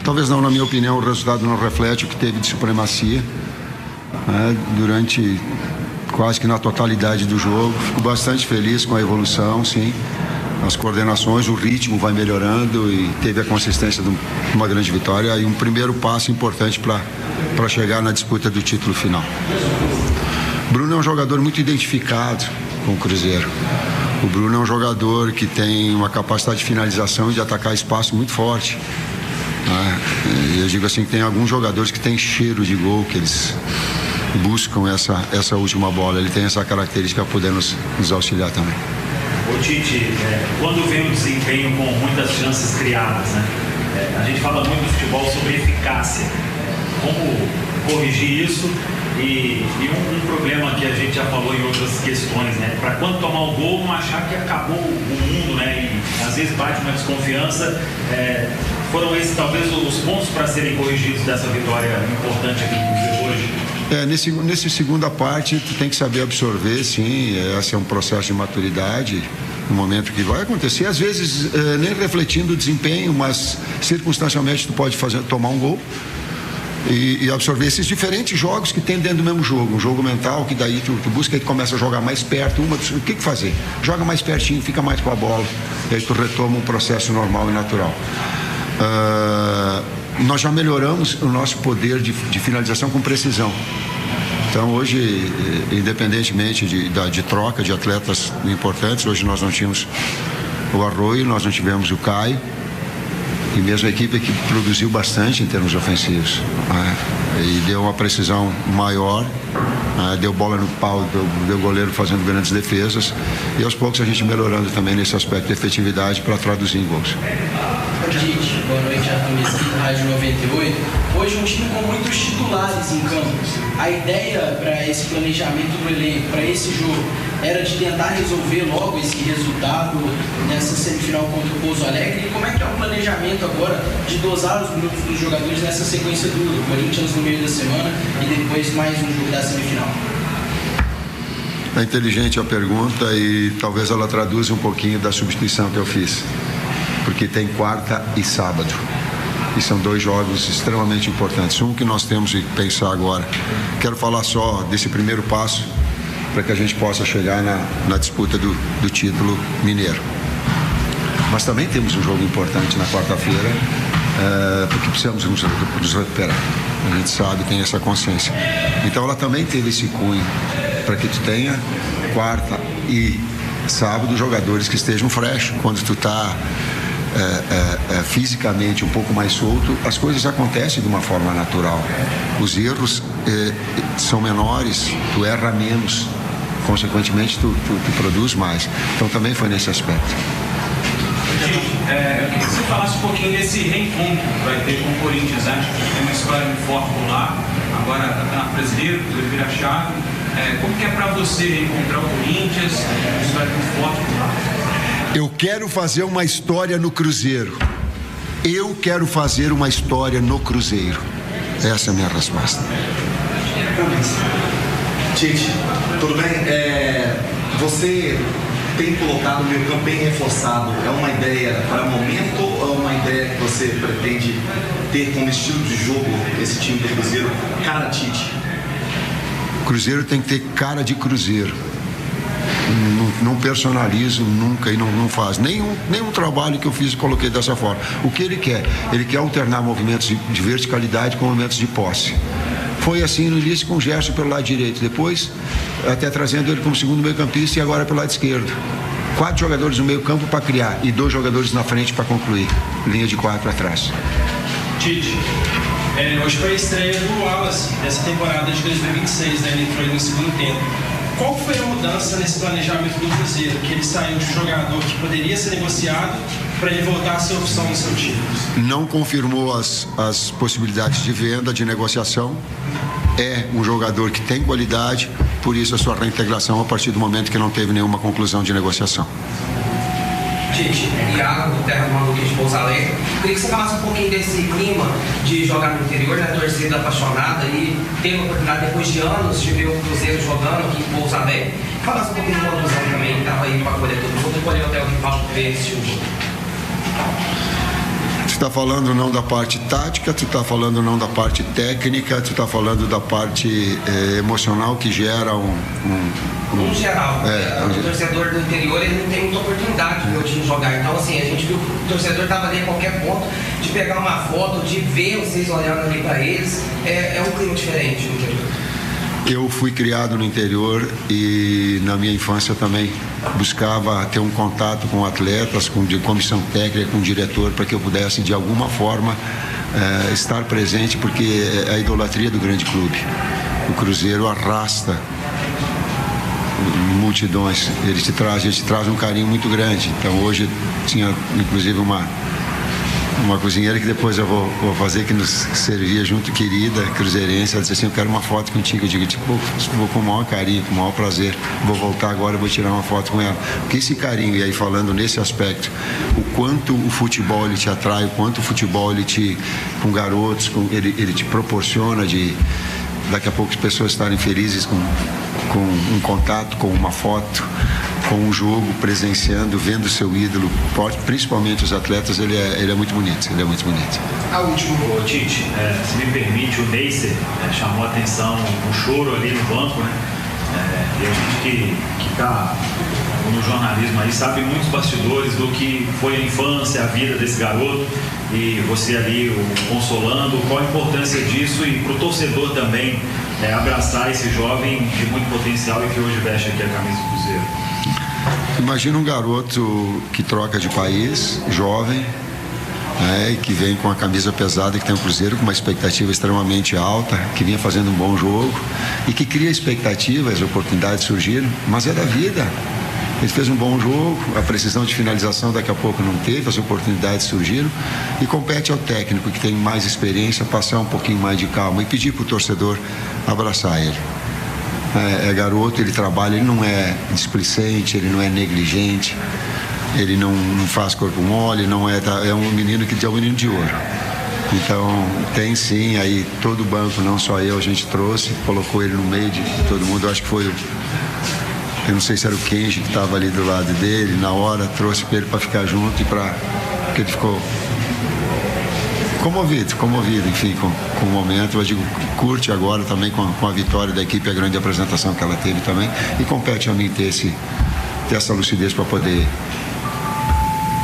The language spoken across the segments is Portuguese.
Talvez não, na minha opinião, o resultado não reflete o que teve de supremacia, né, durante quase que na totalidade do jogo. Fico bastante feliz com a evolução, sim. As coordenações, o ritmo vai melhorando e teve a consistência de uma grande vitória e um primeiro passo importante para chegar na disputa do título final. Bruno é um jogador muito identificado com o Cruzeiro. O Bruno é um jogador que tem uma capacidade de finalização e de atacar espaço muito forte. Eu digo assim que tem alguns jogadores que têm cheiro de gol, que eles buscam essa última bola. Ele tem essa característica para poder nos auxiliar também. Ô Tite, quando vem o desempenho com muitas chances criadas, né? A gente fala muito no futebol sobre eficácia. Como corrigir isso? E um problema que a gente já falou em outras questões, né? Para quando tomar o gol, não achar que acabou o mundo, né? E às vezes bate uma desconfiança. Foram esses talvez os pontos para serem corrigidos dessa vitória importante aqui no Cruzeiro hoje? Nessa segunda parte, tu tem que saber absorver, sim. Esse é um processo de maturidade, no momento que vai acontecer. Às vezes, nem refletindo o desempenho, mas circunstancialmente tu pode tomar um gol. E absorver esses diferentes jogos que tem dentro do mesmo jogo. Um jogo mental que daí tu busca e começa a jogar mais perto. O que fazer? Joga mais pertinho, fica mais com a bola. E aí tu retoma um processo normal e natural. Nós já melhoramos o nosso poder de finalização com precisão. Então hoje, independentemente de troca de atletas importantes, hoje nós não tínhamos o Arroio, nós não tivemos o Caio. E mesmo a equipe que produziu bastante em termos ofensivos, e deu uma precisão maior, deu bola no pau, deu goleiro fazendo grandes defesas, e aos poucos a gente melhorando também nesse aspecto de efetividade para traduzir em gols. Tite, boa noite, Arthur Mesquita, Rádio 98. Hoje um time com muitos titulares em campo. A ideia para esse planejamento do elenco, para esse jogo, era de tentar resolver logo esse resultado nessa semifinal contra o Pouso Alegre. E como é que é o planejamento agora de dosar os minutos dos jogadores nessa sequência dura? Corinthians no meio da semana e depois mais um jogo da semifinal. É inteligente a pergunta e talvez ela traduza um pouquinho da substituição que eu fiz. Porque tem quarta e sábado. E são dois jogos extremamente importantes. Um que nós temos que pensar agora. Quero falar só desse primeiro passo para que a gente possa chegar na disputa do título mineiro. Mas também temos um jogo importante na quarta-feira, porque precisamos nos recuperar. A gente sabe, tem essa consciência. Então ela também teve esse cunho para que tu tenha quarta e sábado jogadores que estejam fresh. Quando tu está fisicamente um pouco mais solto, as coisas acontecem de uma forma natural. Os erros são menores, tu erra menos, consequentemente tu produz mais. Então também foi nesse aspecto. Eu queria que você falasse um pouquinho desse reencontro que vai ter com o Corinthians, né? Tem uma história muito forte por lá, agora Campeonato Brasileiro, vira chave. Como que é para você reencontrar o Corinthians? Uma história muito forte por lá. Eu quero fazer uma história no Cruzeiro. Eu quero fazer uma história no Cruzeiro. Essa é a minha resposta. Tite, tudo bem? Você tem colocado o meio campo bem reforçado. É uma ideia para o momento ou é uma ideia que você pretende ter como estilo de jogo esse time do Cruzeiro? Cara, Tite. O Cruzeiro tem que ter cara de Cruzeiro. Não personalizo nunca e não faz nenhum trabalho que eu fiz e coloquei dessa forma. O que ele quer? Ele quer alternar movimentos de verticalidade com movimentos de posse. Foi assim no início com o Gerson pelo lado direito, depois até trazendo ele como segundo meio-campista e agora pelo lado esquerdo. 4 jogadores no meio-campo para criar e 2 jogadores na frente para concluir. Linha de 4 atrás. Tite, hoje foi a estreia do Wallace dessa temporada de 2026, né? Ele entrou aí no segundo tempo. Qual foi a mudança nesse planejamento do Cruzeiro? Que ele saiu de um jogador que poderia ser negociado para ele voltar a ser opção no seu time? Não confirmou as possibilidades de venda, de negociação. É um jogador que tem qualidade, por isso a sua reintegração a partir do momento que não teve nenhuma conclusão de negociação. Tite, Iago, do Terra do Maluco de Pouso Alegre. Queria que você falasse um pouquinho desse clima de jogar no interior, né? Torcida apaixonada e ter a oportunidade depois de anos de ver o Cruzeiro jogando aqui em Pouso Alegre. Falasse um pouquinho de conclusão também, que estava aí para acolher todo mundo, acolher até o rival ver esse jogo. está falando não da parte tática, tu está falando não da parte técnica, tu está falando da parte emocional que gera No geral, o torcedor do interior ele não tem muita oportunidade de ver o time jogar. Então, assim, a gente viu que o torcedor estava ali a qualquer ponto de pegar uma foto, de ver vocês olhando ali para eles. É um clima diferente no interior. Eu fui criado no interior e na minha infância também buscava ter um contato com atletas, com comissão técnica, com diretor, para que eu pudesse de alguma forma estar presente, porque é a idolatria do grande clube. O Cruzeiro arrasta multidões, a gente traz um carinho muito grande. Então hoje tinha inclusive uma cozinheira que depois eu vou fazer, que nos servia junto, querida, cruzeirense. Ela disse assim: eu quero uma foto contigo. Eu digo, vou com o maior carinho, com o maior prazer, vou voltar agora, vou tirar uma foto com ela. Porque esse carinho, e aí falando nesse aspecto, o quanto o futebol ele te atrai, o quanto o futebol ele com garotos, ele te proporciona de daqui a pouco as pessoas estarem felizes com um contato, com uma foto, com um jogo, presenciando, vendo o seu ídolo, principalmente os atletas, ele é muito bonito, ele é muito bonito. A última, Tite, se me permite, o Neisser chamou a atenção, um choro ali no banco, né? E a gente que está no jornalismo aí sabe muitos bastidores do que foi a infância, a vida desse garoto, e você ali o consolando, qual a importância disso, e para o torcedor também abraçar esse jovem de muito potencial e que hoje veste aqui a camisa do Cruzeiro. Imagina um garoto que troca de país, jovem, e que vem com a camisa pesada, que tem um Cruzeiro com uma expectativa extremamente alta, que vinha fazendo um bom jogo e que cria expectativas, as oportunidades surgiram, mas é da vida. Ele fez um bom jogo, a precisão de finalização daqui a pouco não teve, as oportunidades surgiram, e compete ao técnico que tem mais experiência passar um pouquinho mais de calma e pedir para o torcedor abraçar ele. É garoto, ele trabalha, ele não é displicente, ele não é negligente, ele não faz corpo mole, é um menino que é um menino de ouro. Então tem sim, aí todo o banco, não só eu, a gente trouxe, colocou ele no meio de todo mundo. Eu acho que foi eu não sei se era o Kenji que estava ali do lado dele, na hora trouxe para ele para ficar junto, porque ele ficou comovido, enfim, com o momento. Eu digo, curte agora também com a vitória da equipe, a grande apresentação que ela teve também, e compete a mim ter essa lucidez para poder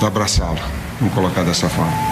abraçá-lo, vamos colocar dessa forma.